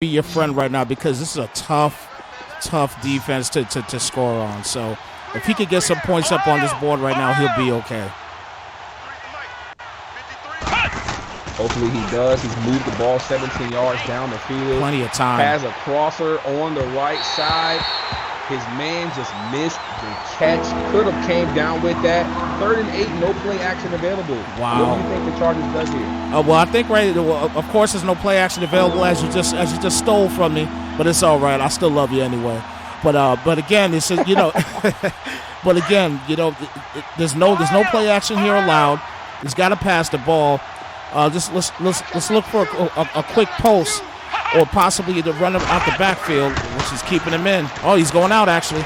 be your friend right now because this is a tough defense to score on. So if he could get some points up on this board right now, he'll be okay. Hopefully he does. He's moved the ball 17 yards down the field. Plenty of time. Has a crosser on the right side. His man just missed the catch. Could have came down with that. 3rd and 8, no play action available. Wow. What do you think the Chargers does here? Well, I think of course there's no play action available as you just stole from me, but it's all right. I still love you anyway. But again, it's but again, there's no play action here allowed. He's got to pass the ball. Let's look for a quick post or possibly the run out the backfield, which is keeping him in. Oh, he's going out actually.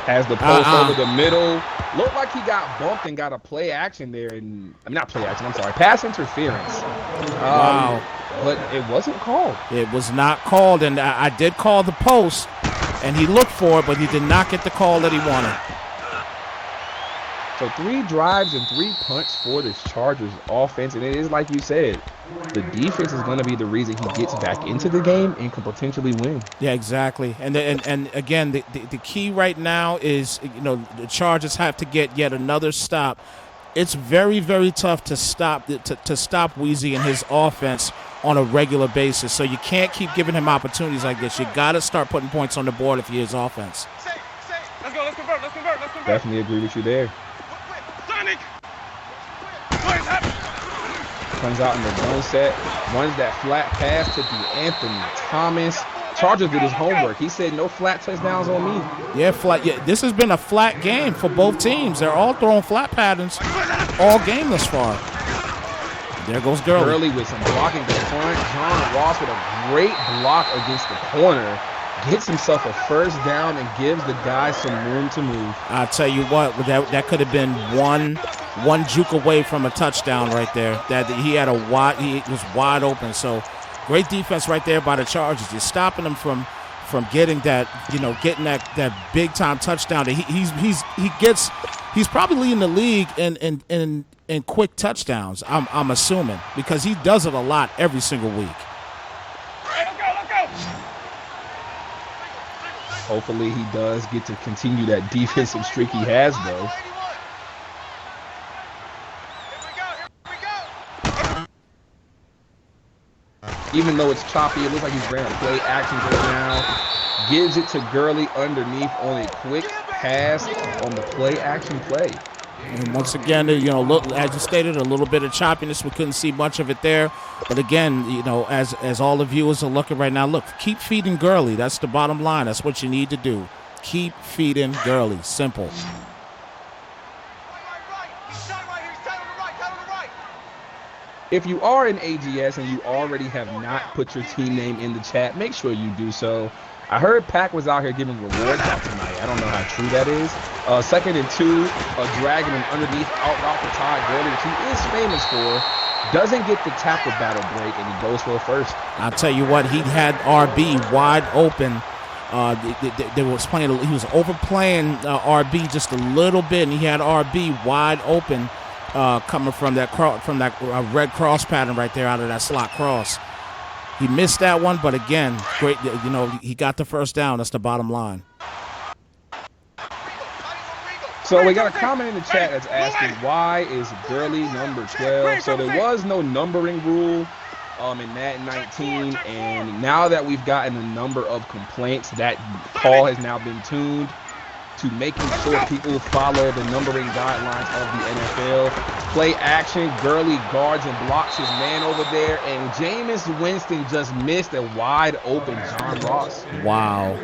Has the post over the middle. Looked like he got bumped and got a play action there. Not play action, I'm sorry. Pass interference. Wow. But it wasn't called. It was not called, and I did call the post, and he looked for it, but he did not get the call that he wanted. So 3 drives and 3 punts for this Chargers offense, and it is like you said, the defense is going to be the reason he gets back into the game and can potentially win. Yeah, exactly. And again, the key right now is the Chargers have to get yet another stop. It's very, very tough to stop Weezy and his offense on a regular basis. So you can't keep giving him opportunities like this. You got to start putting points on the board if you're his offense. Let's go. Let's convert. Definitely agree with you there. Comes out in the gun set, runs that flat pass to Anthony Thomas. Chargers did his homework. He said no flat touchdowns on me. Yeah, flat. Yeah, this has been a flat game for both teams. They're all throwing flat patterns all game thus far. There goes Gurley. Gurley with some blocking to front. John Ross with a great block against the corner. Gets himself a first down and gives the guy some room to move. I'll tell you what, that could have been one juke away from a touchdown right there. That he was wide open. So great defense right there by the Chargers. You're stopping them from getting that big time touchdown. He's probably leading the league in quick touchdowns. I'm assuming because he does it a lot every single week. Hopefully he does get to continue that defensive streak he has, though. Even though it's choppy, it looks like he's ran a play action right now. Gives it to Gurley underneath on a quick pass on the play action play. And once again, look, as you stated, a little bit of choppiness. We couldn't see much of it there. But again, as all the viewers are looking right now, look, keep feeding Gurley. That's the bottom line. That's what you need to do. Keep feeding Gurley. Simple. If you are in AGS and you already have not put your team name in the chat, make sure you do so. I heard Pac was out here giving rewards out tonight. I don't know how true that is. 2nd and 2, dragging him underneath out route to Todd Gurley, which he is famous for. Doesn't get the tackle battle break, and he goes for a first. I'll tell you what, he had RB wide open. He was overplaying RB just a little bit, and he had RB wide open coming from that red cross pattern right there out of that slot cross. He missed that one, but again, great. He got the first down. That's the bottom line. So we got a comment in the chat that's asking, why is Gurley number 12? So there was no numbering rule in Madden 19, and now that we've gotten a number of complaints, that call has now been tuned to making sure people follow the numbering guidelines of the NFL. Play action, Gurley guards and blocks his man over there, and Jameis Winston just missed a wide open John Ross. Wow.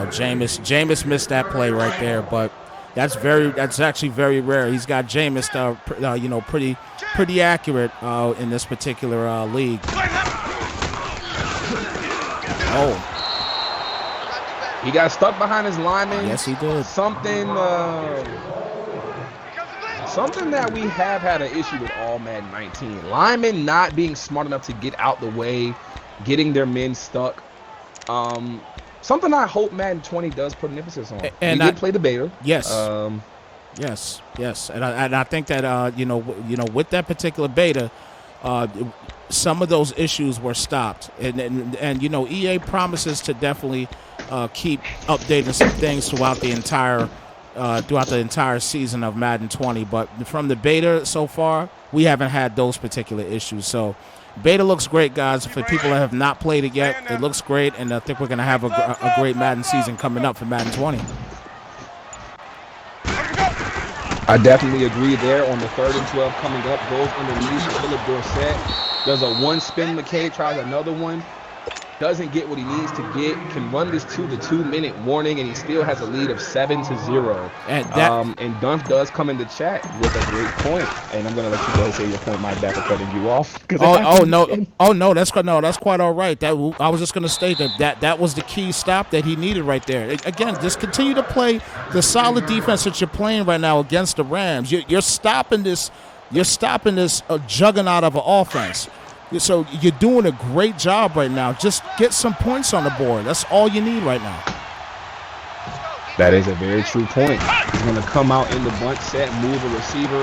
Jameis missed that play right there, but that's actually very rare. He's got Jameis, pretty accurate in this particular league. Oh. He got stuck behind his lineman. Yes, he did. Something that we have had an issue with all Madden 19. Linemen not being smart enough to get out the way, getting their men stuck. Something I hope Madden 20 does put an emphasis on. And he did play the beta. Yes. Yes. And I think that with that particular beta, some of those issues were stopped, and you know, EA promises to definitely keep updating some things throughout the entire season of Madden 20. But from the beta so far, we haven't had those particular issues. So beta looks great, guys. For people that have not played it yet, it looks great, and I think we're going to have a great Madden season coming up for Madden 20. I definitely agree there on the 3rd and 12 coming up. Goes underneath Philip Dorsett. Does a one spin McKay, tries another one. Doesn't get what he needs to get. Can run this to the 2-minute warning, and he still has a lead of 7-0. And Dunf does come in the chat with a great point. And I'm gonna let you go and say your point, Mike, back for cutting you off. No, that's quite all right. I was just gonna state that was the key stop that he needed right there. Again, just continue to play the solid defense that you're playing right now against the Rams. You're stopping this. You're stopping this juggernaut of an offense. So you're doing a great job right now. Just get some points on the board. That's all you need right now. That is a very true point. He's going to come out in the bunch set, move a receiver,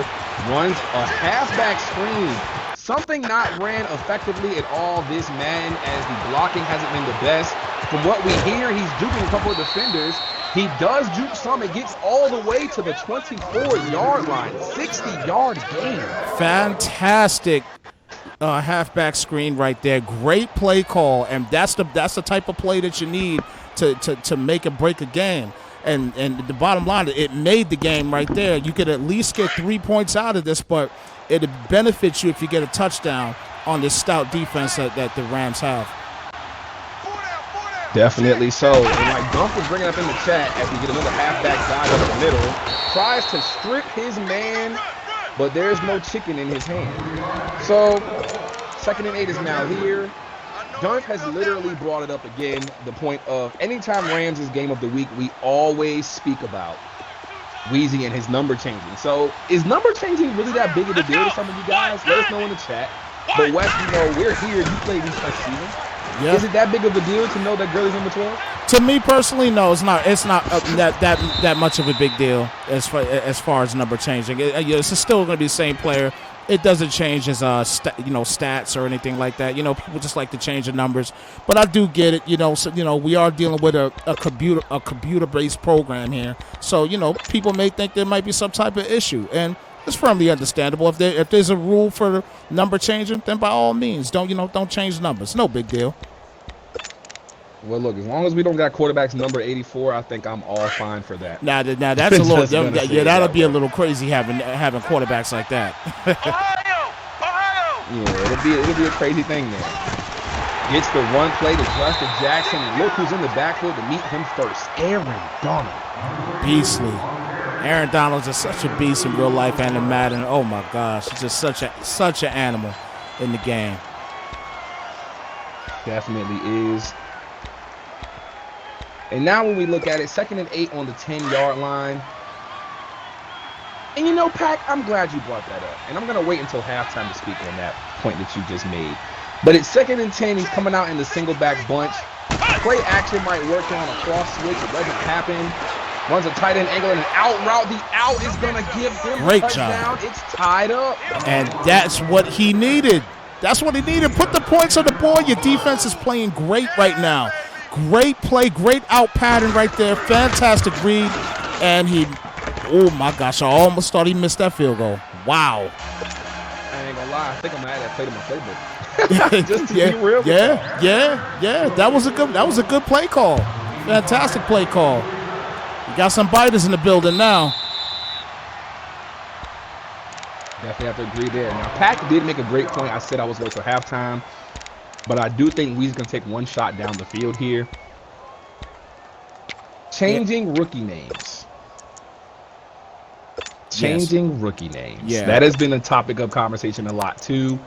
runs a halfback screen. Something not ran effectively at all this Madden, as the blocking hasn't been the best. From what we hear, he's juking a couple of defenders. He does juke some. It gets all the way to the 24-yard line. 60 yards gain. Fantastic halfback screen right there. Great play call, and that's the type of play that you need to make or break a game. And the bottom line, it made the game right there. You could at least get 3 points out of this, but it benefits you if you get a touchdown on this stout defense that the Rams have. Definitely so. And like Dump was bringing up in the chat, as we get another halfback dive up the middle, tries to strip his man, but there's no chicken in his hand. So 2nd and 8 is now here. Dunk has literally brought it up again, the point of anytime Rams is game of the week, we always speak about Weezy and his number changing. So is number changing really that big of a deal to some of you guys? Let us know in the chat. But Wes, you know, we're here. You play these first season. Yeah. Is it that big of a deal to know that Gurley's number 12? To me personally, no, it's not. It's not that much of a big deal as far as number changing. It's still going to be the same player. It doesn't change his stats or anything like that. You know, people just like to change the numbers. But I do get it. You know, so we are dealing with a computer-based program here. So people may think there might be some type of issue, and it's firmly understandable. If there's a rule for number changing, then by all means, don't change numbers. No big deal. Well, look, as long as we don't got quarterbacks number 84, I think I'm all fine for that. Now that's a little, that'll be a little crazy having quarterbacks like that. Ohio. Yeah, it'll be a crazy thing there. Gets the run play to Justin Jackson, and look who's in the backfield to meet him first. Aaron Donald. Beastly. Aaron Donald's just such a beast in real life and in Madden. Oh my gosh, he's just such an animal in the game. Definitely is. And now when we look at it, 2nd and 8 on the 10-yard line. And Pac, I'm glad you brought that up. And I'm going to wait until halftime to speak on that point that you just made. But it's 2nd and 10. He's coming out in the single back bunch. Play action might work on a cross switch. It doesn't happen. Runs a tight end angle and an out route. The out is going to give him a touchdown. It's tied up. And that's what he needed. That's what he needed. Put the points on the board. Your defense is playing great right now. Great play, great out pattern right there. Fantastic read. And oh my gosh, I almost thought he missed that field goal. Wow. I ain't gonna lie, I think I'm gonna add that play to my playbook. Just to be real. Yeah. That was a good play call. Fantastic play call. You got some biters in the building now. Definitely have to agree there. Now, Pac did make a great point. I said I was going for halftime. But I do think Weezy's going to take one shot down the field here. Changing rookie names. Rookie names. Yeah. That has been a topic of conversation a lot, too.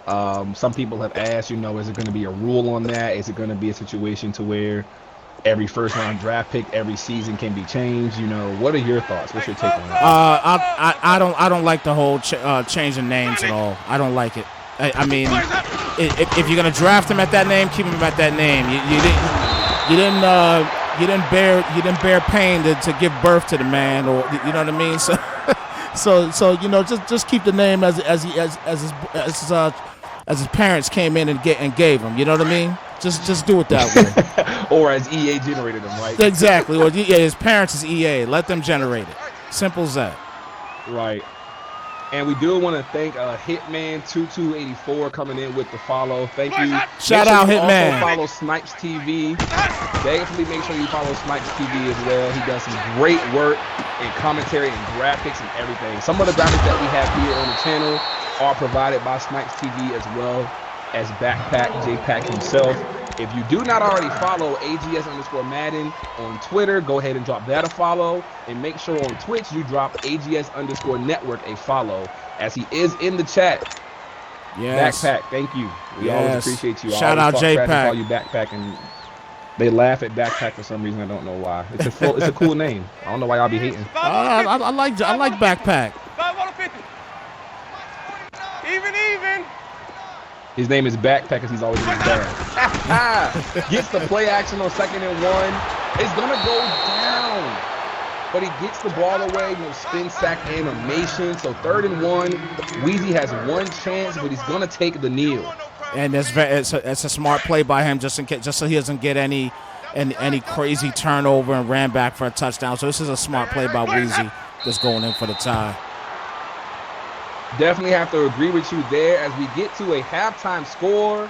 Some people have asked, is it going to be a rule on that? Is it going to be a situation to where every first-round draft pick every season can be changed? What are your thoughts? What's your take on that? I don't like the whole changing names at all. I don't like it. I mean, if you're gonna draft him at that name, keep him at that name. You didn't bear pain to give birth to the man, or you know what I mean. So just keep the name as as his parents came in and gave him. You know what I mean? Just do it that way. Or as EA generated them, right? Exactly. Or yeah, his parents is EA. Let them generate it. Simple as that. Right. And we do want to thank Hitman2284 coming in with the follow. Thank you. Shout out Hitman. Also follow Snypz TV. Definitely make sure you follow Snypz TV as well. He does some great work in commentary and graphics and everything. Some of the graphics that we have here on the channel are provided by Snypz TV as well as Backpack, J-Pack himself. If you do not already follow AGS_Madden on Twitter, go ahead and drop that a follow. And make sure on Twitch you drop AGS_Network a follow, as he is in the chat. Yes. Backpack, thank you. We always appreciate you. Shout out J-Pack. Call you Backpack, and they laugh at Backpack for some reason. I don't know why. It's a cool name. I don't know why y'all be hating. I like Backpack. 550. Even. His name is Backpack because he's always in his bag. Gets the play action on 2nd and 1. It's gonna go down, but he gets the ball away. No spin sack animation. So 3rd and 1. Weezy has one chance, but he's gonna take the kneel. And it's a smart play by him, just so he doesn't get any crazy turnover and ran back for a touchdown. So this is a smart play by Weezy, just going in for the tie. Definitely have to agree with you there as we get to a halftime score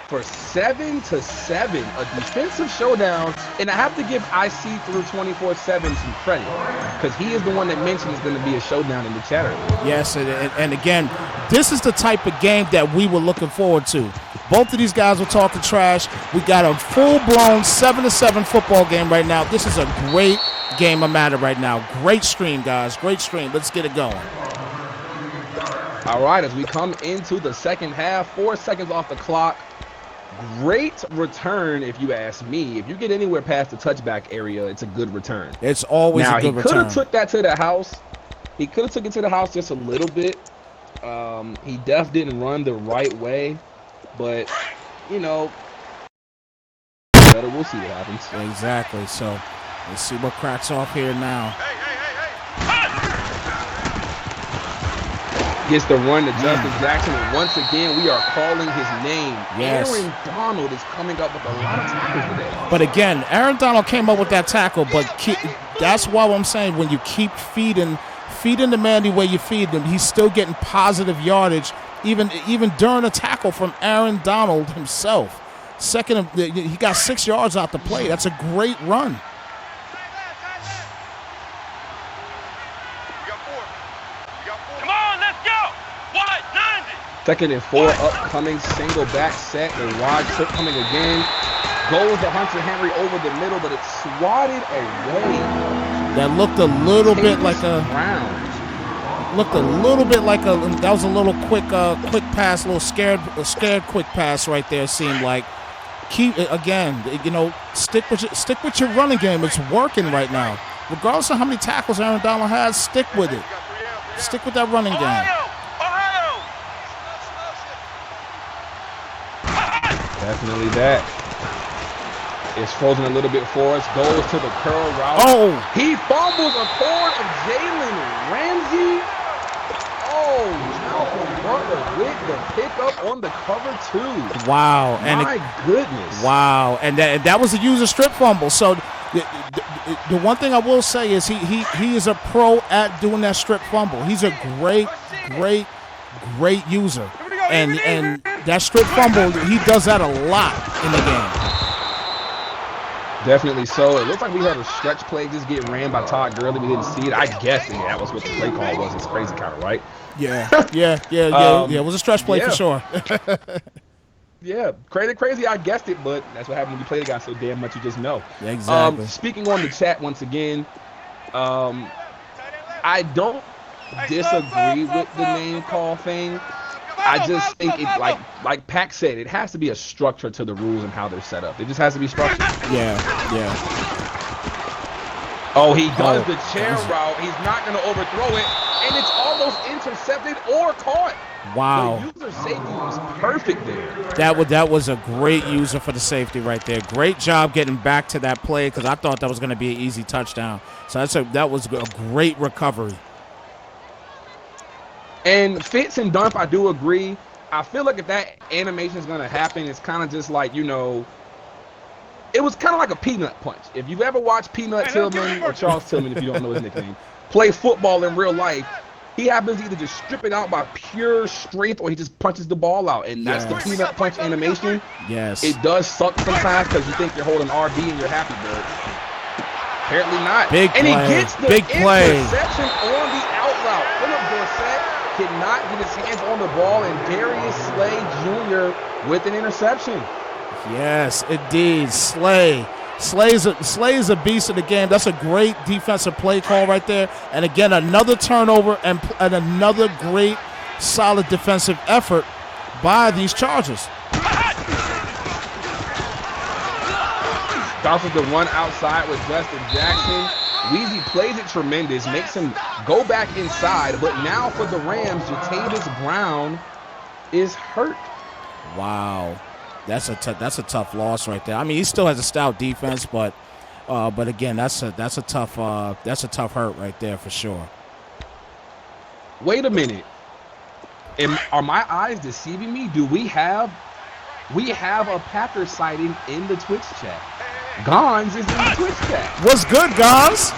for 7-7, a defensive showdown. And I have to give IC through 24/7 some credit, because he is the one that mentioned it's going to be a showdown in the chat earlier. Yes, and again, this is the type of game that we were looking forward to. Both of these guys were talking trash. We got a full-blown 7-7 football game right now. This is a great game of Madden right now. Great stream, guys. Great stream. Let's get it going. All right, as we come into the second half, 4 seconds off the clock. Great return, if you ask me. If you get anywhere past the touchback area, it's a good return. It's always a good return. Now, he could have took that to the house. He could have took it to the house just a little bit. He definitely didn't run the right way. But, you know, we'll see what happens. Exactly. So, let's see what cracks off here now. Gets the run to Justin Jackson, and once again, we are calling his name. Yes. Aaron Donald is coming up with a lot of tackles today. But again, Aaron Donald came up with that tackle, but that's why I'm saying when you keep feeding the man the way you feed him, he's still getting positive yardage, even during a tackle from Aaron Donald himself. He got 6 yards out the play. That's a great run. Second and 4 upcoming, single back set, the wide trip coming again. Goes to Hunter Henry over the middle, but it's swatted away. That looked a little bit like a that was a little quick pass, a little scared quick pass right there. Seemed like stick with your running game. It's working right now, regardless of how many tackles Aaron Donald has. Stick with it. Stick with that running game. Definitely that. It's frozen a little bit for us. Goes to the curl route. Oh! He fumbles a cord of Jalen Ramsey. Oh, Malcolm Butler with the pickup on the cover 2. Wow. My goodness. Wow. And that was a user strip fumble. So the one thing I will say is he is a pro at doing that strip fumble. He's a great user. And that strip fumble, he does that a lot in the game. Definitely so. It looks like we heard a stretch play just get ran by Todd Gurley. We didn't see it. I guess that was what the play call was. It's crazy kind of, right? Yeah. It was a stretch play for sure. Yeah, crazy. I guessed it, but that's what happens when you play the guy so damn much you just know. Exactly. Speaking on the chat once again, I don't disagree with the name call thing. I just think it, like Pac said, it has to be a structure to the rules and how they're set up. It just has to be structured. Yeah. Oh, he does the chair route. He's not going to overthrow it, and it's almost intercepted or caught. Wow. The user safety was perfect there. That was a great user for the safety right there. Great job getting back to that play, because I thought that was going to be an easy touchdown. So that was a great recovery. And Fitz and Dump, I do agree. I feel like if that animation is going to happen, it's kind of just like, you know, it was kind of like a peanut punch. If you've ever watched Peanut Tillman, or Charles Tillman, if you don't know his nickname, play football in real life, he happens to either just strip it out by pure strength or he just punches the ball out. And that's the peanut punch animation. Yes. It does suck sometimes because you think you're holding RB and you're happy, but apparently not. Big play. And he gets the Big play. interception on the out route. Philip Dorsett cannot get his hands on the ball, and Darius Slay Jr. with an interception. Yes, indeed. Slay is a beast of the game. That's a great defensive play call right there. And again, another turnover and another great, solid defensive effort by these Chargers. Starts with the run outside with Justin Jackson. Weezy plays it tremendous, makes him go back inside. But now for the Rams, Jatavis Brown is hurt. Wow. That's a tough loss right there. I mean, he still has a stout defense, but again, that's a tough hurt right there for sure. Wait a minute. Are my eyes deceiving me? Do we have a Packers sighting in the Twitch chat? Gons is in the Twitch chat. What's good, Gons?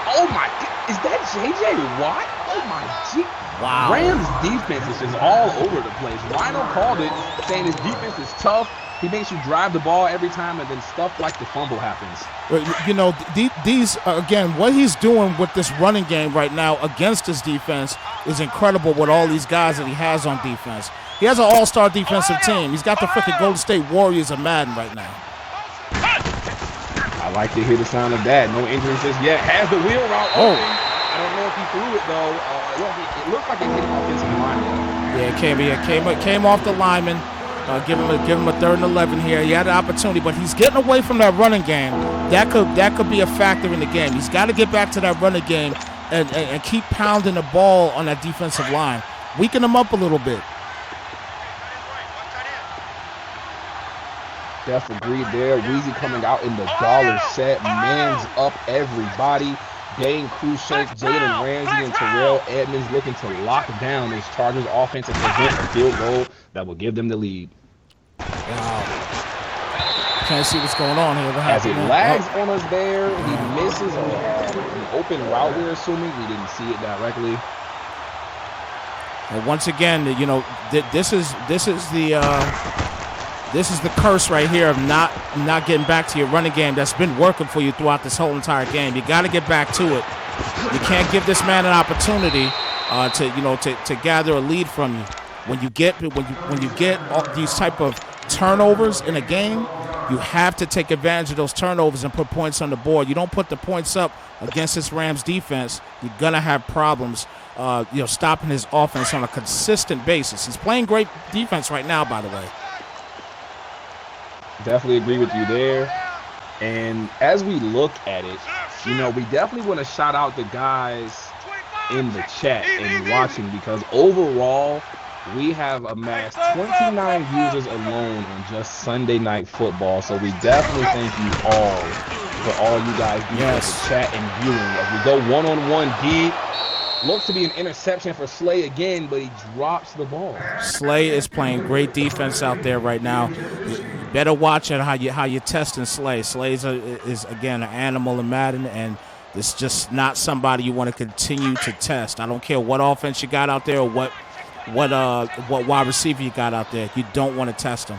Oh my! Is that JJ Watt? Oh my G! Wow. Rams defense is just all over the place. Rhino called it, saying his defense is tough. He makes you drive the ball every time, and then stuff like the fumble happens. You know, these again, what he's doing with this running game right now against his defense is incredible with all these guys that he has on defense. He has an all-star defensive team. He's got the freaking Golden State Warriors of Madden right now. I like to hear the sound of that. No injuries just yet. Has the wheel route open. I don't know if he threw it, though. It looked like it hit an offensive lineman. Yeah, it came off the lineman. Give him a 3rd and 11 here. He had an opportunity, but he's getting away from that running game. That could be a factor in the game. He's got to get back to that running game and keep pounding the ball on that defensive line. Weaken him up a little bit. Def agreed there. Weezy coming out in the dollar set. Mans up everybody. Dane Crushake, Jalen Ramsey, and Terrell Edmonds looking to lock down this Chargers offense and prevent a field goal that will give them the lead. Wow. Can't see what's going on here. As it lags on us there, he misses an open route, we're assuming. We didn't see it directly. And once again, you know, this is the curse right here of not getting back to your running game that's been working for you throughout this whole entire game. You got to get back to it. You can't give this man an opportunity to gather a lead from you. When you get all these type of turnovers in a game, you have to take advantage of those turnovers and put points on the board. You don't put the points up against this Rams defense, you're gonna have problems. Stopping his offense on a consistent basis. He's playing great defense right now, by the way. Definitely agree with you there. And as we look at it, we definitely want to shout out the guys in the chat and watching, because overall, we have amassed 29 users alone on just Sunday Night Football. So we definitely thank you all for all you guys do for the chat and viewing. As we go one-on-one deep, looks to be an interception for Slay again, but he drops the ball. Slay is playing great defense out there right now. Better watch at how you're testing Slay. Slay is again an animal in Madden, and it's just not somebody you want to continue to test. I don't care what offense you got out there or what wide receiver you got out there. You don't want to test them.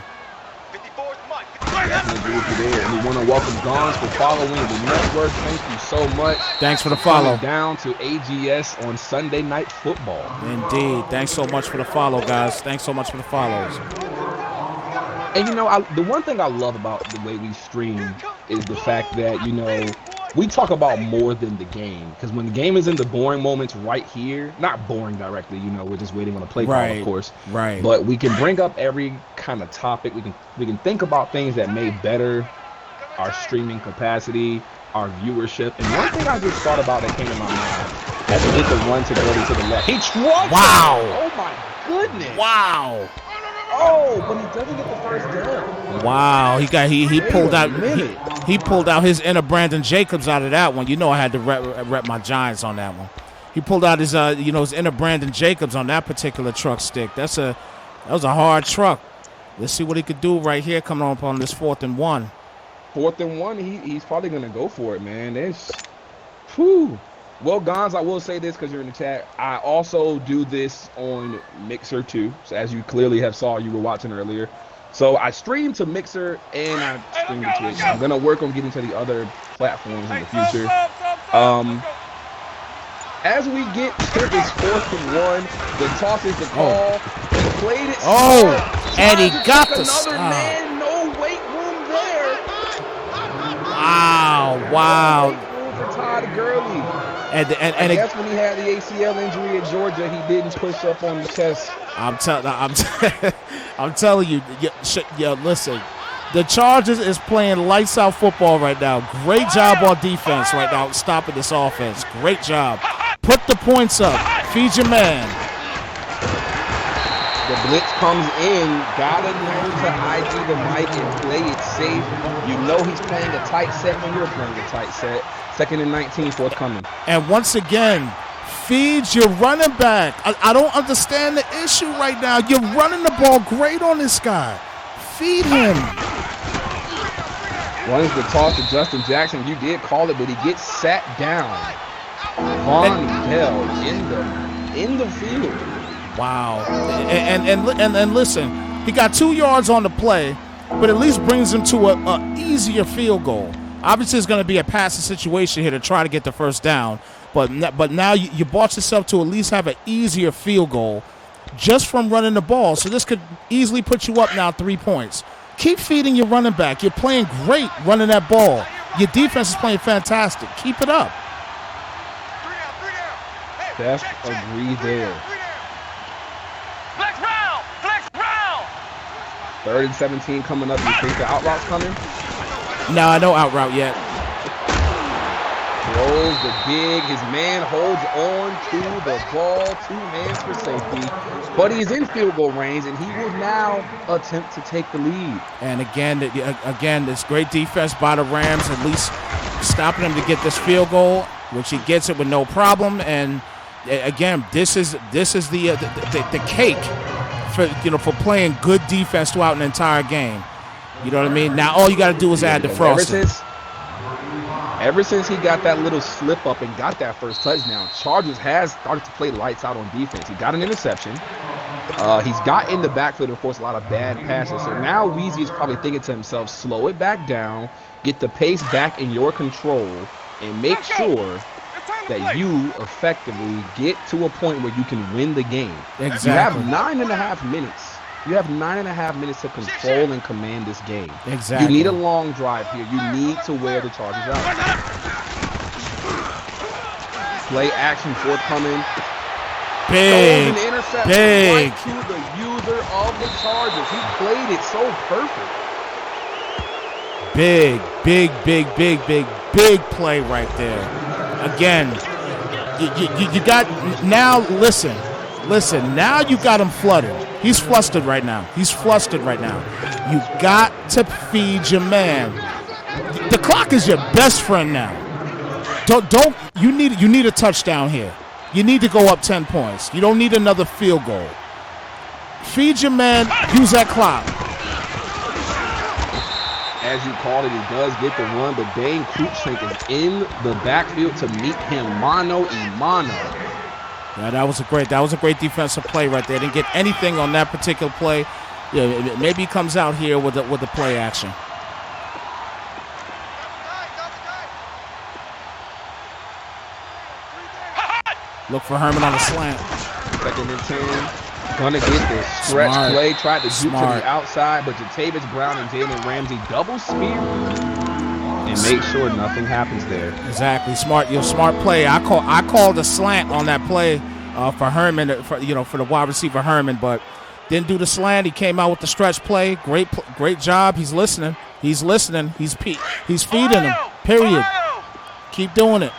Definitely agree with you there. And we want to welcome Gons for following the network. Thank you so much. Thanks for the follow. Down to AGS on Sunday Night Football. Indeed. Thanks so much for the follow, guys. Thanks so much for the follows. And the one thing I love about the way we stream is the fact that, we talk about more than the game. Because when the game is in the boring moments right here, not boring directly, we're just waiting on a play call, of course. Right. But we can bring up every kind of topic. We can think about things that may better our streaming capacity, our viewership. And one thing I just thought about that came to my mind as he did the run to go to the left. He trucked. Wow. Oh my goodness. Wow. Oh, but he doesn't get the first down. Wow, he pulled out he pulled out his inner Brandon Jacobs out of that one. I had to rep my Giants on that one. He pulled out his his inner Brandon Jacobs on that particular truck stick. That was a hard truck. Let's see what he could do right here coming up on this 4th and 1. 4th and 1, he's probably going to go for it, man. Whew. Well, Gonz, I will say this because you're in the chat. I also do this on Mixer too. So as you clearly you were watching earlier. So I stream to Mixer and I stream to Twitch. I'm going to work on getting to the other platforms in the future. As we get to this 4th and 1, the toss is the call. He played it. And he got the another man. No weight room there. Wow. No weight room for Todd Gurley. And I guess when he had the ACL injury at Georgia, he didn't push up on the chest. I'm telling you, listen. The Chargers is playing lights out football right now. Great job on defense right now, stopping this offense. Great job. Put the points up. Feed your man. The blitz comes in. Gotta learn to ID the mic and play it safe. You know he's playing a tight set when you're playing a tight set. 2nd and 19, forthcoming. And once again, feed your running back. I don't understand the issue right now. You're running the ball great on this guy. Feed him. Runs the toss to Justin Jackson. You did call it, but he gets sat down. Von Bell in the field. Wow. And listen, he got 2 yards on the play, but at least brings him to a easier field goal. Obviously, it's going to be a passing situation here to try to get the first down, but now you bought yourself to at least have an easier field goal just from running the ball. So this could easily put you up now 3 points. Keep feeding your running back. You're playing great running that ball. Your defense is playing fantastic. Keep it up. Best agree there. Flex round! 3rd and 17 coming up. You think the out route's coming? No, no out route yet. Throws the dig. His man holds on to the ball. 2 hands for safety. But he's in field goal range, and he will now attempt to take the lead. And again, this great defense by the Rams, at least stopping him to get this field goal, which he gets it with no problem. And again, this is the cake for playing good defense throughout an entire game. You know what I mean? Now all you got to do is add the frosting. Ever since he got that little slip up and got that first touchdown, Chargers has started to play lights out on defense. He got an interception. He's got in the backfield, of course, a lot of bad passes. So now Weezy is probably thinking to himself, slow it back down, get the pace back in your control, and make sure that you effectively get to a point where you can win the game. Exactly. You have 9.5 minutes. You have 9.5 minutes to control and command this game. Exactly. You need a long drive here. You need to wear the Chargers out. Play action forthcoming. Big. An interception Big. right to the user of the Chargers. He played it so perfect. Big play right there. Again, you got now. Listen. Now you got him flooded. He's flustered right now. You got to feed your man. The clock is your best friend now. You need a touchdown here. You need to go up 10 points. You don't need another field goal. Feed your man. Use that clock. As you called it, he does get the run, but Dane Cruikshank is in the backfield to meet him mano-a-mano. Yeah, that was a great defensive play right there. Didn't get anything on that particular play. Yeah, maybe he comes out here with the play action. Look for Herman on the slant. 2nd and 10. Gonna get this stretch play. Tried to juke to the outside, but Jatavis Brown and Jalen Ramsey double spear and make sure nothing happens there. Exactly. Smart play. I called a slant on that play for Herman, for the wide receiver Herman, but didn't do the slant. He came out with the stretch play. Great job. He's listening. He's feeding him. Period. Keep doing it.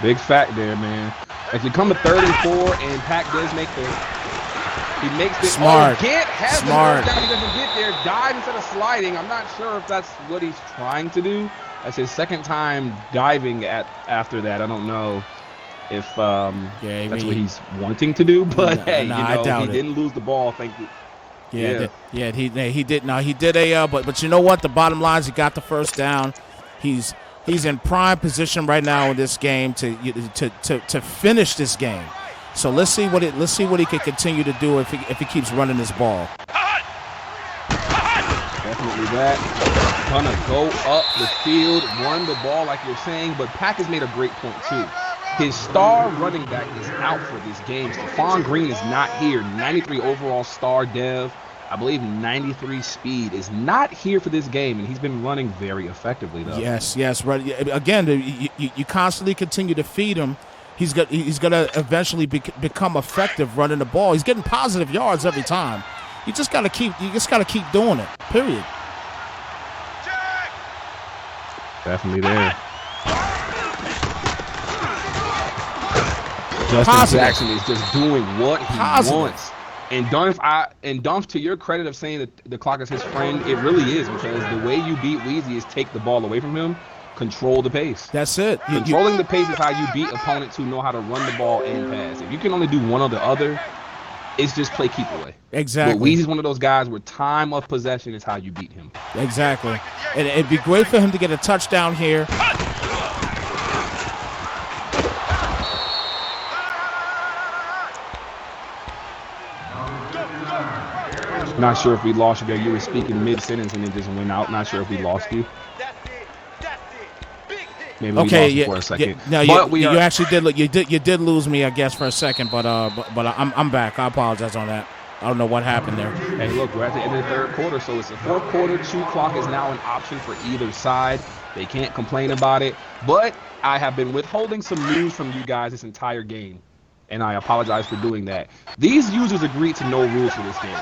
Big fact there, man. If you come to 3rd and 4 and Pack does make he makes it smart. He doesn't get there, dive instead of sliding. I'm not sure if that's what he's trying to do. That's his second time diving after that. I don't know if that's what he's wanting to do, but hey, he didn't lose the ball. Thank you. He did. No, he did but you know what? The bottom line is he got the first down. He's in prime position right now in this game to finish this game. So let's see what he can continue to do if he keeps running this ball. Definitely that. Gonna go up the field, run the ball like you're saying, but Pack has made a great point too. His star running back is out for this game. Stephon Green is not here. 93 overall star dev. I believe 93 speed is not here for this game, and he's been running very effectively though. Yes, right. Again, you constantly continue to feed him. He's gonna eventually become effective running the ball. He's getting positive yards every time. You just gotta keep doing it. Period. Definitely there. Justin Jackson is just doing what he wants. And Dunf, to your credit of saying that the clock is his friend, it really is, because the way you beat Weezy is take the ball away from him, control the pace. That's it. Controlling the pace is how you beat opponents who know how to run the ball and pass. If you can only do one or the other, it's just play keep away. Exactly. But Weezy's one of those guys where time of possession is how you beat him. Exactly. And it'd be great for him to get a touchdown here. Not sure if we lost you there. You were speaking mid-sentence and it just went out. Not sure if we lost you. Maybe we lost you for a second. No, you actually did. You did lose me, I guess, for a second. But I'm back. I apologize on that. I don't know what happened there. Hey, look, we're at the end of the third quarter, so it's the fourth quarter. 2 clock is now an option for either side. They can't complain about it. But I have been withholding some news from you guys this entire game, and I apologize for doing that. These users agreed to no rules for this game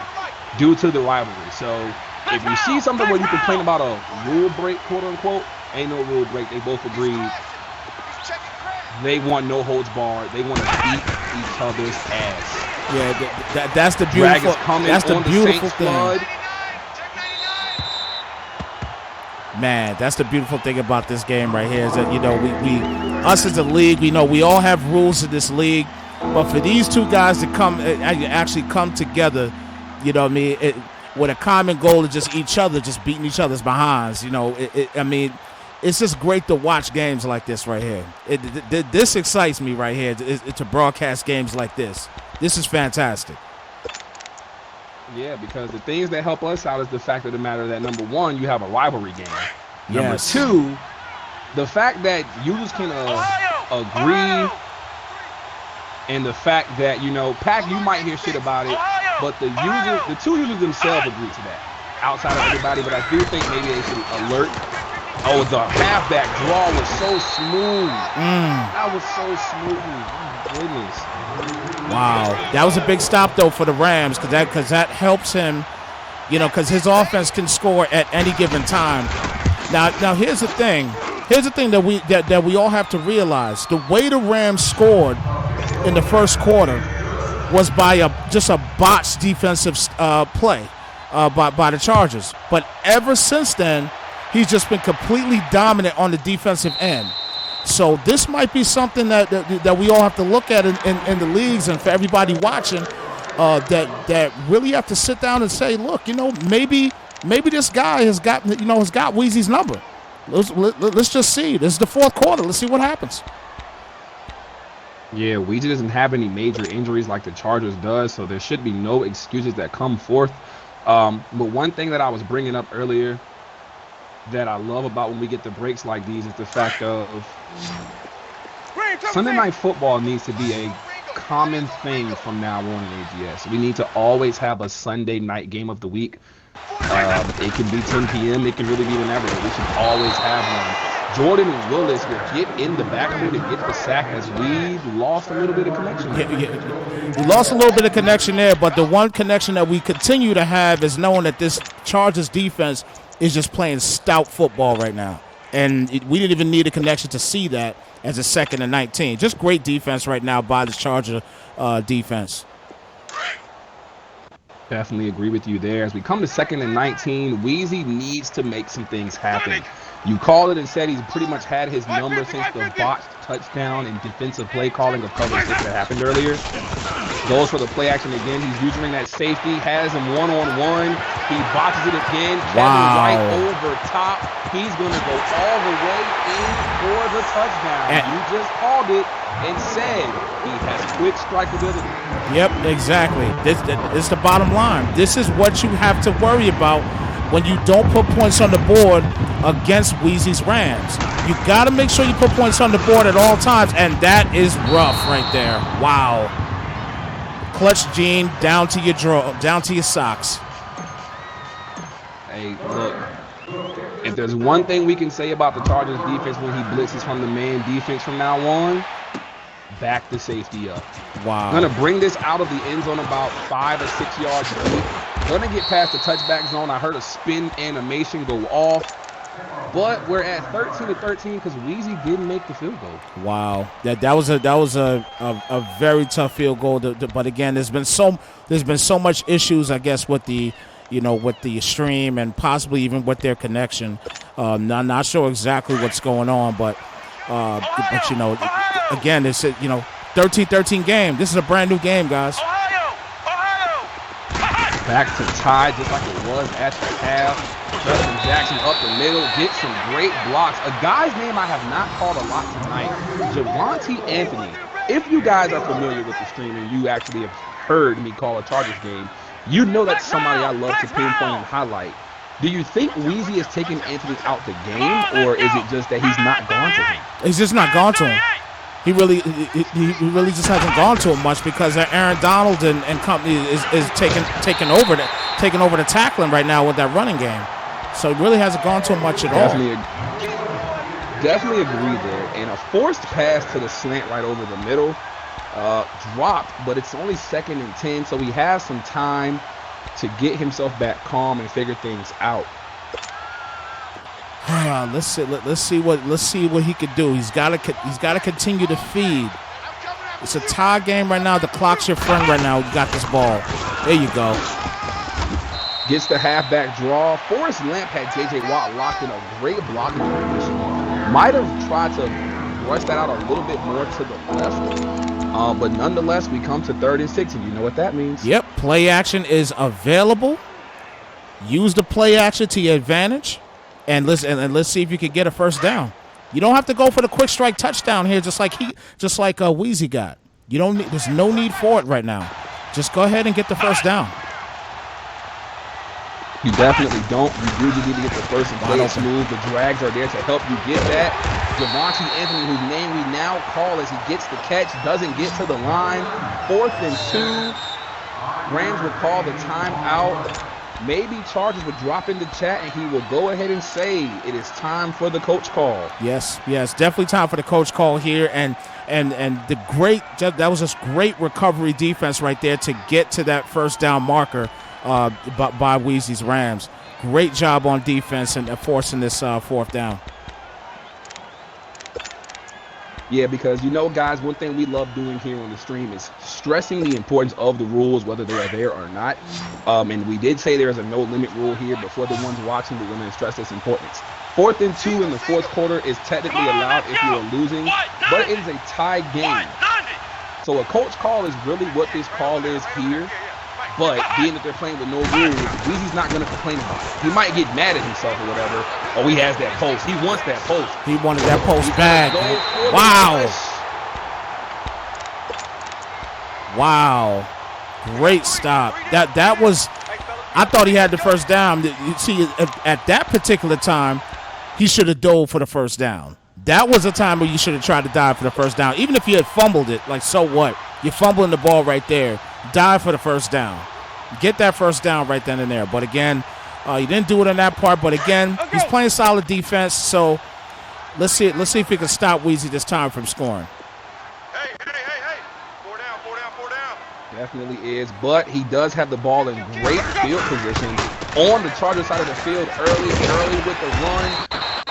due to the rivalry. So if you see something where you complain about a rule break, quote unquote, ain't no rule break. They both agreed. They want no holds barred. They want to beat each other's ass. Yeah, that's the beautiful. That's the beautiful thing. Man, that's the beautiful thing about this game right here is that we us as a league, we all have rules in this league, but for these two guys to actually come together, with a common goal of just beating each other's behinds. It's just great to watch games like this right here. This excites me right here to broadcast games like this. This is fantastic. Yeah, because the things that help us out is the fact of the matter that, number one, you have a rivalry game. Number two, the fact that users can agree, and the fact that, Pac, you might hear shit about it, but the two users themselves agree to that, outside of everybody. But I do think maybe they should alert. Oh, the halfback draw was so smooth. That was so smooth. Oh, goodness. Wow, that was a big stop though for the Rams because that helps him, because his offense can score at any given time. Now here's the thing. Here's the thing that we all have to realize: the way the Rams scored in the first quarter was by just a botched defensive play by the Chargers. But ever since then, he's just been completely dominant on the defensive end. So this might be something that we all have to look at in the leagues, and for everybody watching, that really have to sit down and say, look, maybe this guy has got Weezy's number. Let's just see. This is the fourth quarter. Let's see what happens. Yeah, Weezy doesn't have any major injuries like the Chargers does, so there should be no excuses that come forth. But one thing that I was bringing up earlier that I love about when we get the breaks like these is the fact of Sunday Night Football needs to be a common thing from now on in AGS. We need to always have a Sunday night game of the week. It can be 10 p.m. It can really be whenever, but we should always have one. Jordan Willis will get in the backfield and get the sack as we lost a little bit of connection. We lost a little bit of connection there, but the one connection that we continue to have is knowing that this Chargers defense is just playing stout football right now. And we didn't even need a connection to see that as a 2nd and 19. Just great defense right now by the Charger defense. Definitely agree with you there. As we come to 2nd and 19, Weezy needs to make some things happen. You called it and said he's pretty much had his number since the botched touchdown and defensive play calling of cover 6 that happened earlier. Goes for the play action again. He's using that safety, has him one-on-one. He boxes it again. Kevin right over top. He's going to go all the way in for the touchdown. You just called it and said he has quick strike ability. Yep, exactly. This is the bottom line. This is what you have to worry about when you don't put points on the board against Weezy's Rams. You got to make sure you put points on the board at all times, and that is rough right there. Wow. Clutch Gene down to your socks. Hey, look. If there's one thing we can say about the Chargers defense when he blitzes from the man defense from now on, back the safety up. Wow. Gonna bring this out of the end zone about 5 or 6 yards deep. Gonna get past the touchback zone. I heard a spin animation go off. But we're at 13-13 because Weezy didn't make the field goal. Wow, that was a very tough field goal. But again, there's been so much issues, I guess, with the stream and possibly even with their connection. Not sure exactly what's going on, but again, it's 13-13 game. This is a brand new game, guys. Back to tie just like it was at the half. Justin Jackson up the middle, gets some great blocks. A guy's name I have not called a lot tonight, Javonte Anthony. If you guys are familiar with the stream and you actually have heard me call a Chargers game, you know that's somebody I love to pinpoint and highlight. Do you think Weezy is taking Anthony out the game, or is it just that he's not gone to him? He's just not gone to him. He really just hasn't gone to him much because Aaron Donald and company is taking over the tackling right now with that running game. So he really hasn't gone to him much at all. Definitely agree there. And a forced pass to the slant right over the middle. Dropped, but it's only 2nd and 10, so he has some time to get himself back calm and figure things out. Let's see what he could do. He's got to continue to feed. It's a tie game right now. The clock's your friend right now. You got this ball. There you go. Gets the halfback draw. Forrest Lamp had J.J. Watt locked in a great blocking position. Might have tried to rush that out a little bit more to the left. But nonetheless, we come to 3rd and 6, and you know what that means. Yep, play action is available. Use the play action to your advantage. And let's see if you can get a first down. You don't have to go for the quick strike touchdown here, just like Weezy got. There's no need for it right now. Just go ahead and get the first down. You definitely don't. You do need to get the first and play it smooth. The drags are there to help you get that. Javonte Anthony, whose name we now call as he gets the catch, doesn't get to the line. 4th and 2. Rams will call the timeout. Maybe Chargers would drop in the chat and he will go ahead and say it is time for the coach call. Yes, definitely time for the coach call here. And that was just great recovery defense right there to get to that first down marker by Weezy's Rams. Great job on defense and forcing this 4th down. Yeah, because guys, one thing we love doing here on the stream is stressing the importance of the rules, whether they are there or not. And we did say there is a no-limit rule here, but for the ones watching, we're going to stress its importance. 4th and 2 in the 4th quarter is technically allowed if you are losing, but it is a tie game. So a coach call is really what this call is here. But being that they're playing with no rules, Weezy's not going to complain about it. He might get mad at himself or whatever. Oh, he has that post. He wants that post. He wanted that post bad. Wow. Great stop. That was, I thought he had the first down. You see, at that particular time, he should have dove for the first down. That was a time where you should have tried to dive for the first down. Even if you had fumbled it, like, so what? You're fumbling the ball right there. Dive for the first down. Get that first down right then and there. But again, he didn't do it on that part. But again, he's playing solid defense. So let's see if we can stop Weezy this time from scoring. Hey. 4 down. Definitely is. But he does have the ball in great field position on the Chargers side of the field early with the run.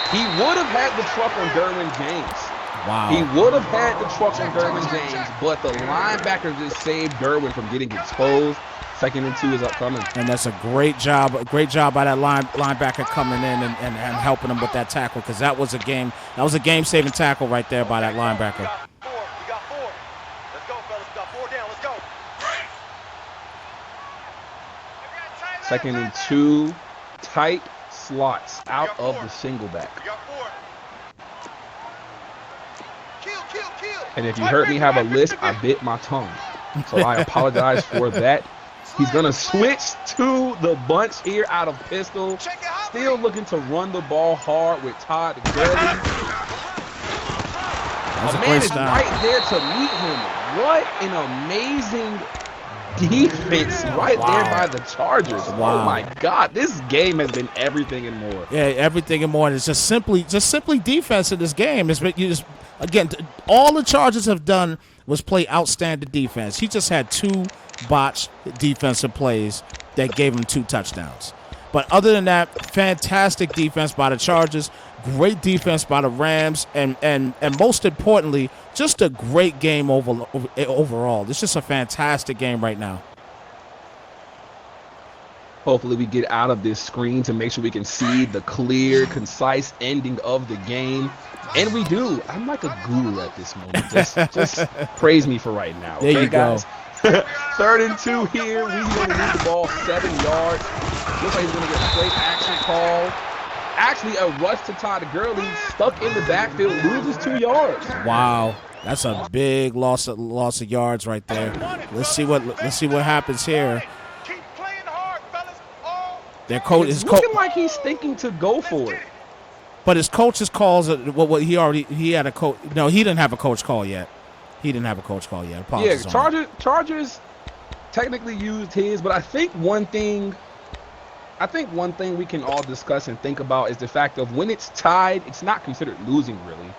He would have had the truck on Derwin James. Wow. He would have had the truck on Derwin James, but the linebacker just saved Derwin from getting exposed. 2nd and 2 is upcoming. And that's a great job by that linebacker coming in and helping him with that tackle, because that was a game-saving tackle right there by that linebacker. We got 4. Let's go, fellas. We got 4 down. Let's go. 2nd and 2, tight slots out of the single back. We got 4. Kill. And if you heard me have a lisp, I bit my tongue. So I apologize for that. He's going to switch to the bunch here out of pistol. Still looking to run the ball hard with Todd Gurley. A man is right there to meet him. What an amazing defense right there by the Chargers. Wow. Oh my God, this game has been everything and more. Yeah, everything and more. And it's just simply defense in this game. Again, all the Chargers have done was play outstanding defense. He just had 2 botched defensive plays that gave him 2 touchdowns. But other than that, fantastic defense by the Chargers, great defense by the Rams, and most importantly, just a great game overall. It's just a fantastic game right now. Hopefully we get out of this screen to make sure we can see the clear, concise ending of the game. And we do. I'm like a guru at this moment. Just praise me for right now. There you guys? go. 3rd and 2 here. We're going to move the ball 7 yards. Looks like he's going to get a straight action call. Actually, a rush to Todd Gurley, stuck in the backfield, loses 2 yards. Wow. That's a big loss of yards right there. Let's see what happens here. Keep playing hard, fellas. Their coach It's looking like he's thinking to go for it. But his coach's calls, he had a coach. No, he didn't have a coach call yet. Apologies. Yeah, Chargers technically used his, but I think one thing we can all discuss and think about is the fact of when it's tied, it's not considered losing really.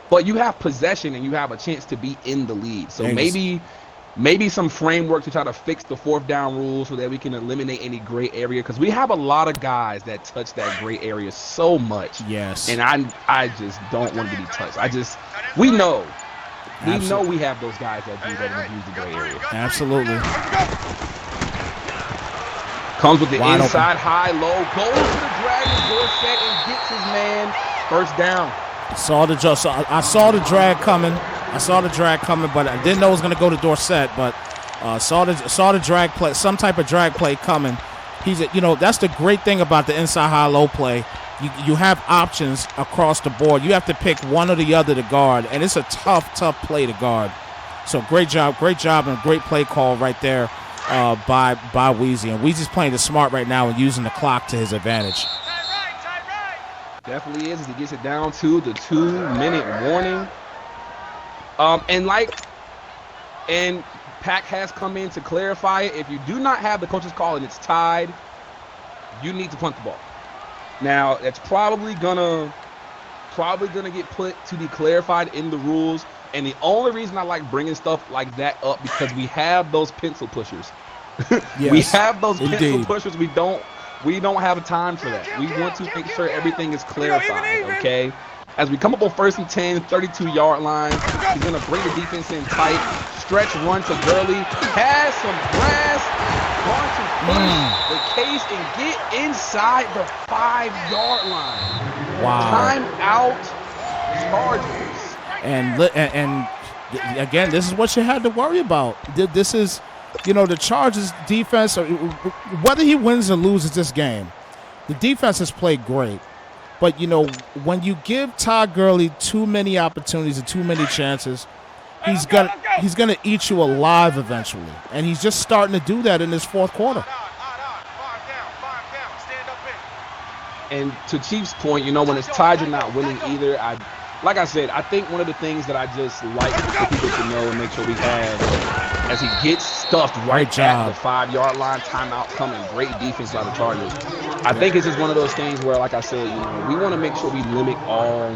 But you have possession and you have a chance to be in the lead. So maybe some framework to try to fix the 4th down rule so that we can eliminate any gray area, because we have a lot of guys that touch that gray area so much. Yes. And I just don't want to be touched. We know we have those guys that do that and use the gray area. Absolutely. Comes with the Wide inside, high, low, goes to the Dragons, Dorsett, and gets his man. 1st down. I saw the drag coming, but I didn't know it was going to go to Dorsett. But saw the drag play, some type of drag play coming. That's the great thing about the inside high low play. You have options across the board. You have to pick one or the other to guard, and it's a tough play to guard. So great job, and a great play call right there by Weezy. And Weezy's playing it smart right now and using the clock to his advantage. Definitely is, as he gets it down to the 2-minute warning. And Pack has come in to clarify it. If you do not have the coach's call and it's tied, you need to punt the ball. Now, that's probably gonna get put to be clarified in the rules. And the only reason I like bringing stuff like that up because we have those pencil pushers. Yes, we have those indeed. pencil pushers. We don't have time for that. We want to make sure everything is clarified, okay? As we come up on 1st and 10, 32-yard line, he's going to bring the defense in tight. Stretch run to Gurley. Has some grass. Going to push the case and get inside the 5-yard line. Wow. Timeout, Chargers. And again, this is what you had to worry about. This is, the Chargers defense, whether he wins or loses this game, the defense has played great. But, when you give Todd Gurley too many opportunities and too many chances, he's gonna eat you alive eventually. And he's just starting to do that in this 4th quarter. 5 down. Stand up in. And to Chief's point, when it's tied, you're not winning either. Like I said, I think one of the things that I just like for people to know and make sure we have, as he gets stuffed right at the 5-yard line, timeout coming, great defense by the Chargers. I think it's just one of those things where, like I said, we want to make sure we limit all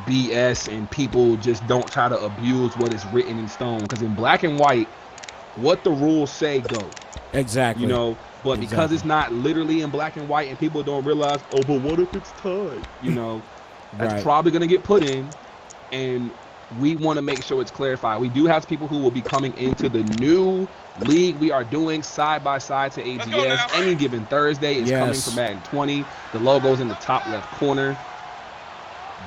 BS and people just don't try to abuse what is written in stone. Because in black and white, what the rules say go. Exactly. But because it's not literally in black and white and people don't realize, but what if it's tied? That's probably going to get put in. And we want to make sure it's clarified. We do have people who will be coming into the new league we are doing side by side to AGS. Any given Thursday is coming from Madden 20. The logo's in the top left corner.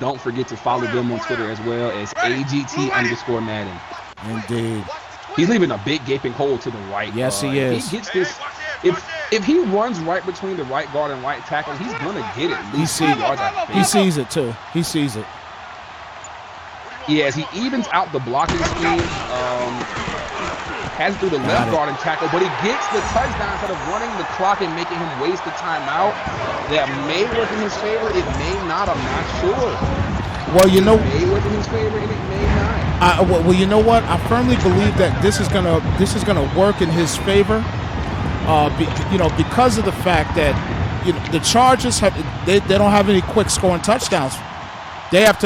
Don't forget to follow them on Twitter as well as AGT_Madden. Indeed. He's leaving a big gaping hole to the right. Yes, he is. He gets this. If he runs right between the right guard and right tackle, he's gonna get it. He sees it too. He sees it. Yeah, as he evens out the blocking scheme, has through the left guard and tackle, but he gets the touchdown instead of running the clock and making him waste the timeout. That may work in his favor. It may not. I'm not sure. Well, you know, it may work in his favor, and it may not. Well, you know what? I firmly believe that this is gonna work in his favor. Because of the fact that the Chargers they don't have any quick scoring touchdowns. They have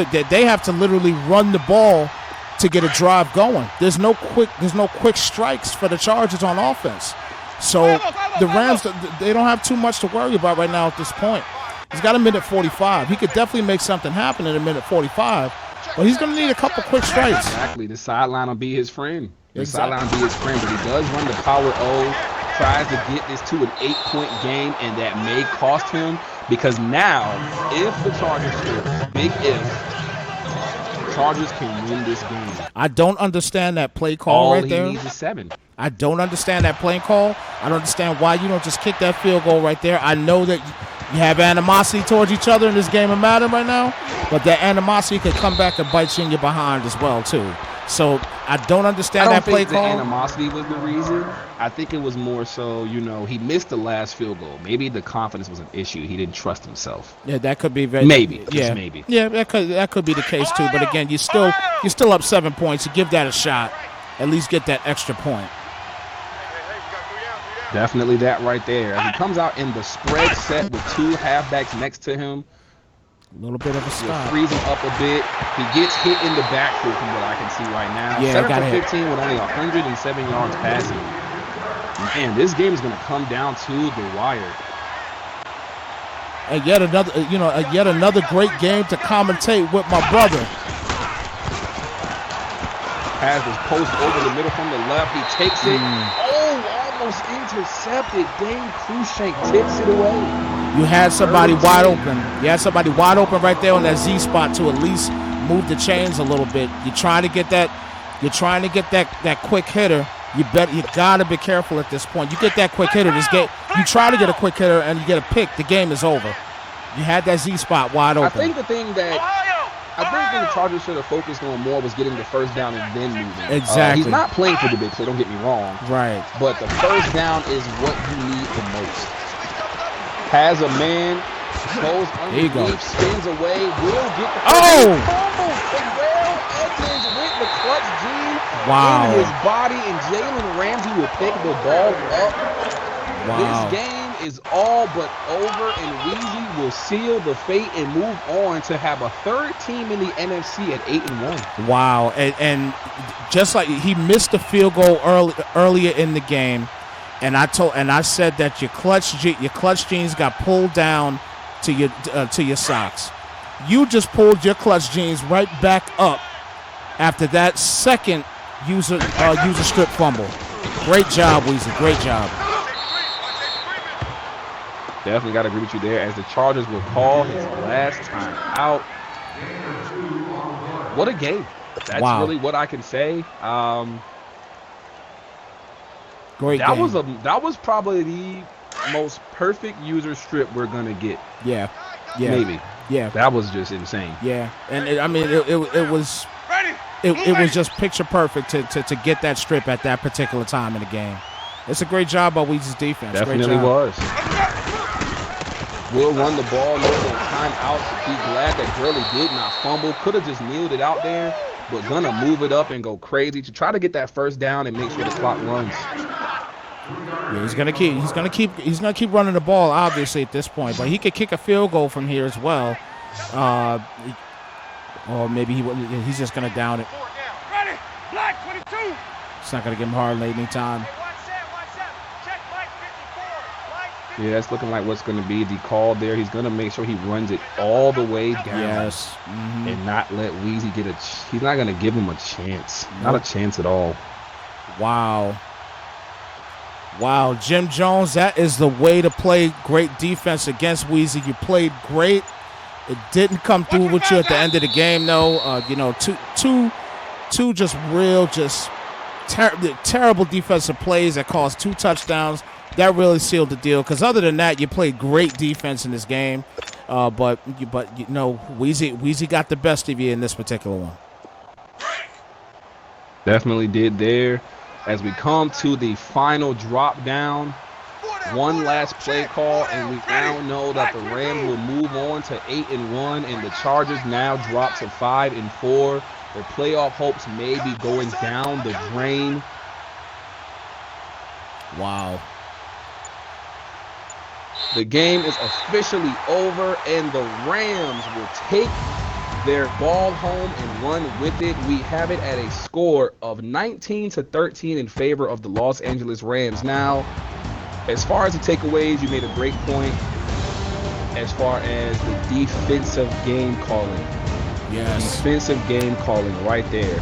to literally run the ball to get a drive going. There's no quick strikes for the Chargers on offense. So the Rams, they don't have too much to worry about right now at this point. He's got a minute 45. He could definitely make something happen in a minute 45, but he's going to need a couple quick strikes. Exactly. The sideline will be his friend. Sideline will be his friend, but he does run the power O, tries to get this to an 8-point game, and that may cost him. Because now, if the Chargers score, big if, the Chargers can win this game. I don't understand that play call right there. All he needs is 7. I don't understand that play call. I don't understand why you don't just kick that field goal right there. I know that you have animosity towards each other in this game of Madden right now, but that animosity could come back and bite you in your behind as well, too. So I don't understand that play call. The animosity was the reason. I think it was more so, he missed the last field goal. Maybe the confidence was an issue. He didn't trust himself. Yeah, that could be maybe. Yeah, that could be the case too. But again, you're still up 7 points. You give that a shot. At least get that extra point. Definitely that right there. As he comes out in the spread set with 2 halfbacks next to him. A little bit of a stop. Freeze him up a bit. He gets hit in the backfield from what I can see right now. Yeah, 7 for 15 with only 107 yards passing. Man, this game is going to come down to the wire. And yet another great game to commentate with my brother. Pass was post over the middle from the left. He takes it. Almost intercepted. Dane Cruikshank tips it away. You had somebody wide open. You had somebody wide open right there on that Z spot to at least move the chains a little bit. You're trying to get that quick hitter. You gotta be careful at this point. You get that quick hitter. This game, you try to get a quick hitter and you get a pick. The game is over. You had that Z spot wide open. I think the thing the Chargers should have focused on more was getting the first down and then moving. Exactly. He's not playing for the big play. Don't get me wrong. Right. But the first down is what you need the most. Has a man, goes underneath, spins away, will get the fumble. Terrell Edmonds with the clutch gene in his body, and Jalen Ramsey will pick the ball up. Wow. This game is all but over, and Weezy will seal the fate and move on to have a third team in the NFC at 8-1. Wow, and just like he missed the field goal earlier in the game. And I said that your clutch jeans got pulled down to your socks. You just pulled your clutch jeans right back up after that second user strip fumble. Great job, Weezy. Great job. Definitely got to agree with you there, as the Chargers will call his last time out. What a game. That's really what I can say. Great game. That was probably the most perfect user strip we're gonna get. Yeah. Maybe. Yeah. That was just insane. Yeah, and it was just picture perfect to get that strip at that particular time in the game. It's a great job by Weezy's defense. Definitely was. Will run the ball, no timeout. Be glad that Gurley did not fumble. Could have just kneeled it out there, but gonna move it up and go crazy to try to get that first down and make sure the clock runs. Yeah, he's gonna keep running the ball, obviously, at this point, but he could kick a field goal from here as well. Or maybe he's just gonna down it. It's not gonna give him hard late any time. Yeah, that's looking like what's going to be the call there. He's going to make sure he runs it all the way down. Yes. And not let Weezy get he's not going to give him a chance. Not Nope. a chance at all. Wow. Wow, Jim Jones, that is the way to play great defense against Weezy. You played great. It didn't come through with you at the end of the game, though. You know, two just real, just terrible defensive plays that caused 2 touchdowns. That really sealed the deal. Because other than that, you played great defense in this game. But you know, Weezy got the best of you in this particular one. Definitely did there. As we come to the final drop down, one last play call, and we now know that the Rams will move on to 8-1, and the Chargers now drop to 5-4. Their playoff hopes may be going down the drain. Wow. The game is officially over, and the Rams will take their ball home and run with it. We have it at a score of 19-13 in favor of the Los Angeles Rams. Now, as far as the takeaways, you made a great point as far as the defensive game calling. Yes. Defensive game calling right there.